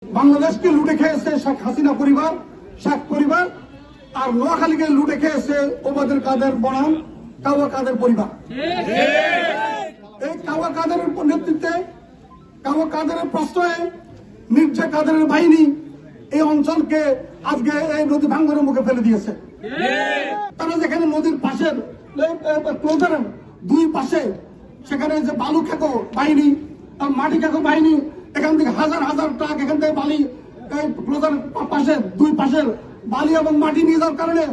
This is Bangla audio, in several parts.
বাংলাদেশকে লুটে খেয়েছে শেখ হাসিনা পরিবার, শেখ পরিবার, আর নোয়াখালীকে লুটে খেয়েছে ওবায়দুল কাদের বনাম কাওয়া কাদের পরিবার। এই কাওয়া কাদের নেতৃত্বে, কাওয়া কাদের প্রশ্রয়ে মির্জা কাদেরের বাহিনী এই অঞ্চলকে আজকে এই নদী ভাঙ্গনের মুখে ফেলে দিয়েছে। তারা যেখানে নদীর পাশের ক্লোজারের দুই পাশে সেখানে যে বালু খেকো বাহিনী, মাটি খেকো বাহিনী, এখান থেকে হাজার হাজার ট্রাক এখান থেকে বালি এই ক্লোজার পাশে দুই পাশের বালি এবং মাটি নিয়ে যাওয়ার কারণে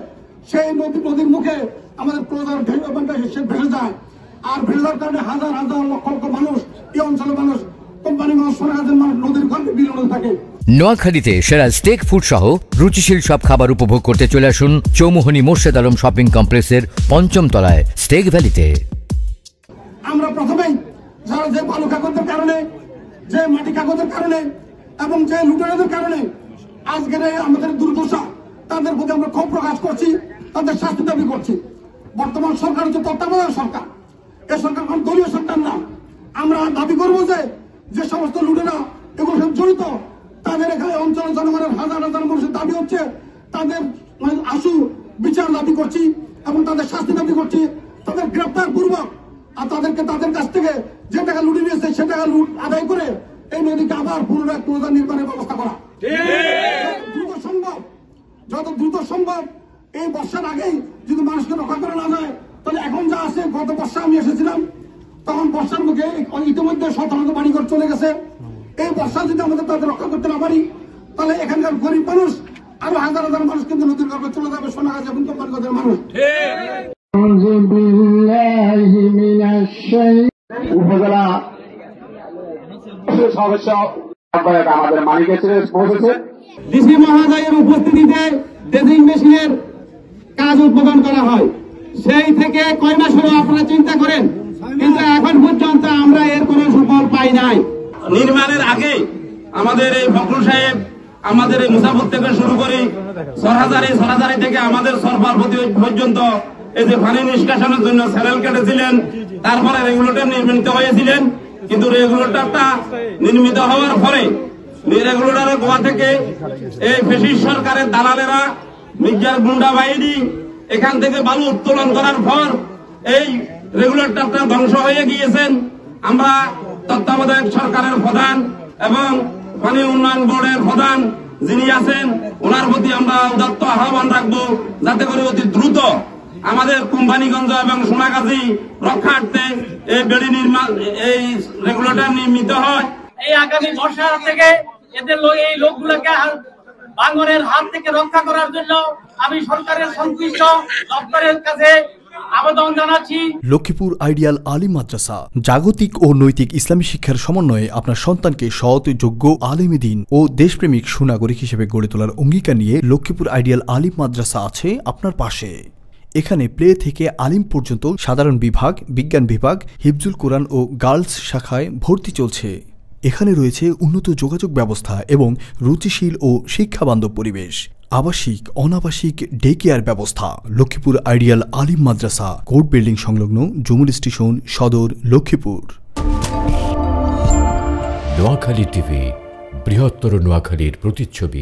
সেই নদীর মুখে আমাদের ক্লোজার সে ভেসে যায়। আর ভেসে যাওয়ার কারণে হাজার হাজার লক্ষ লক্ষ মানুষ, এই অঞ্চলের মানুষ, কোম্পানি মানুষ, সোনাগাছের মানুষ নদীর গর্ভে বিলীন থাকে। নোয়াখালীতে সেরা স্টেক ফুড সহ রুচিশীল সব খাবার উপভোগ করতে চলে আসুন চৌমুহনী মোর্শেদ আলম শপিং কমপ্লেক্সের ৫ম তলায় স্টেক ভ্যালিতে। আমরা প্রথমেই যারা যে বালু কাগজের কারণে, যে মাটি কাগজের কারণে এবং যে লুটেরাদের কারণে আজকের আমাদের দুর্দশা, তাদের প্রতি আমরা ক্ষোভ প্রকাশ করছি, তাদের শাস্তি দাবি করছি। বর্তমান সরকার হচ্ছে তত্ত্বাবধায়ক সরকার, এই সরকার কোন দলীয় সরকার না। আমরা দাবি করবো যে সমস্ত লুটেরা এগুলো সব জড়িত, তাদের এখানে অঞ্চলের জনগণের হাজার হাজার মানুষের দাবি হচ্ছে, তাদের আশু বিচার দাবি করছি এবং তাদের শাস্তি দাবি করছি, তাদের গ্রেপ্তার পূর্বক আর তাদেরকে তাদের কাছ থেকে যে টাকা লুটে নিয়েছে সে টাকা লুট আদায় করে এই নদীকে আবার পুনরায় ক্লোজার নির্মাণের ব্যবস্থা করা দ্রুত সম্ভব, যত দ্রুত সম্ভব। এই বর্ষার আগেই যদি মানুষকে রক্ষা করা না যায় তাহলে এখন যা আছে, গত বর্ষা আমি এসেছিলাম তখন বর্ষার মুখে ইতিমধ্যে শতাংশ বাড়িঘর চলে গেছে। এই বর্ষা যদি আমাদের তাদের রক্ষা করতে না পারি তাহলে এখানকার গরিব মানুষ আরো হাজার হাজার মানুষ কিন্তু নদীর গর্ভে চলে যাবে, সোনাগাছ এবং কোম্পানিগঞ্জের মানুষ। উপজেলা সদস্য আমাদের মালিক এসে পৌঁছেছে। ডিসি মহোদয়ের উপস্থিতিতে ড্রেজিং মেশিনের কাজ উদ্বোধন করা হয়। সেই থেকে কয় মাস হলো আপনারা চিন্তা করেন, কিন্তু এখন পর্যন্ত আমরা এর কোনো সুফল পাই নাই। নির্মাণের আগে আমাদের এই ফখরুল সাহেব, আমাদের এই মুসাফর থেকে শুরু করে সরহাজারি থেকে আমাদের সরফার পর্যন্ত এই যে পানি নিষ্কাশনের জন্য স্যারেল কেটেছিলেন, তারপরে রেগুলেটর নির্মিত হয়েছিলেন। কিন্তু রেগুলেটরটা নির্মিত হওয়ার পরে রেগুলেটরের গোয়া থেকে এই ফ্যাসিস্ট সরকারের দালালেরা, মির্জার গুন্ডা বাহিনী এখান থেকে বালু উত্তোলন করার পর এই রেগুলেটরটা ধ্বংস হয়ে গিয়েছেন। আমরা তত্ত্বাবধায়ক সরকারের প্রধান এবং পানি উন্নয়ন বোর্ডের প্রধান যিনি আছেন ওনার প্রতি আমরা উদাত্ত আহ্বান রাখবো যাতে করে অতি দ্রুত আমাদের কোম্পানিগঞ্জ এবং সোনাগাজী রক্ষার্থে এই বেড়ি নির্মাণ, এই রেগুলেটর নির্মিত হয়। এই আগামী বর্ষা থেকে এদের এই লোকগুলোকে ভাঙনের হাত থেকে রক্ষা করার জন্য আমি সরকারের সংশ্লিষ্ট দপ্তরের কাছে আবেদন জানাচ্ছি। লক্ষ্মীপুর আইডিয়াল আলিম মাদ্রাসা জাগতিক ও নৈতিক ইসলামী শিক্ষার সমন্বয়ে আপনার সন্তানকে সৎ, যোগ্য, আলেমে দ্বীন ও দেশপ্রেমিক সুনাগরিক হিসেবে গড়ে তোলার অঙ্গীকার নিয়ে লক্ষ্মীপুর আইডিয়াল আলিম মাদ্রাসা আছে আপনার পাশে। এখানে প্লে থেকে আলিম পর্যন্ত সাধারণ বিভাগ, বিজ্ঞান বিভাগ, হিফজুল কোরআন ও গার্লস শাখায় ভর্তি চলছে। এখানে রয়েছে উন্নত যোগাযোগ ব্যবস্থা এবং রুচিশীল ও শিক্ষাবান্ধব পরিবেশ, আবাসিক অনাবাসিক ডে কেয়ার ব্যবস্থা। লক্ষ্মীপুর আইডিয়াল আলিম মাদ্রাসা, কোর্ট বিল্ডিং সংলগ্ন, জমুল স্টেশন, সদর, লক্ষ্মীপুর। নোয়াখালী টিভি, বৃহত্তর নোয়াখালীর প্রতিচ্ছবি।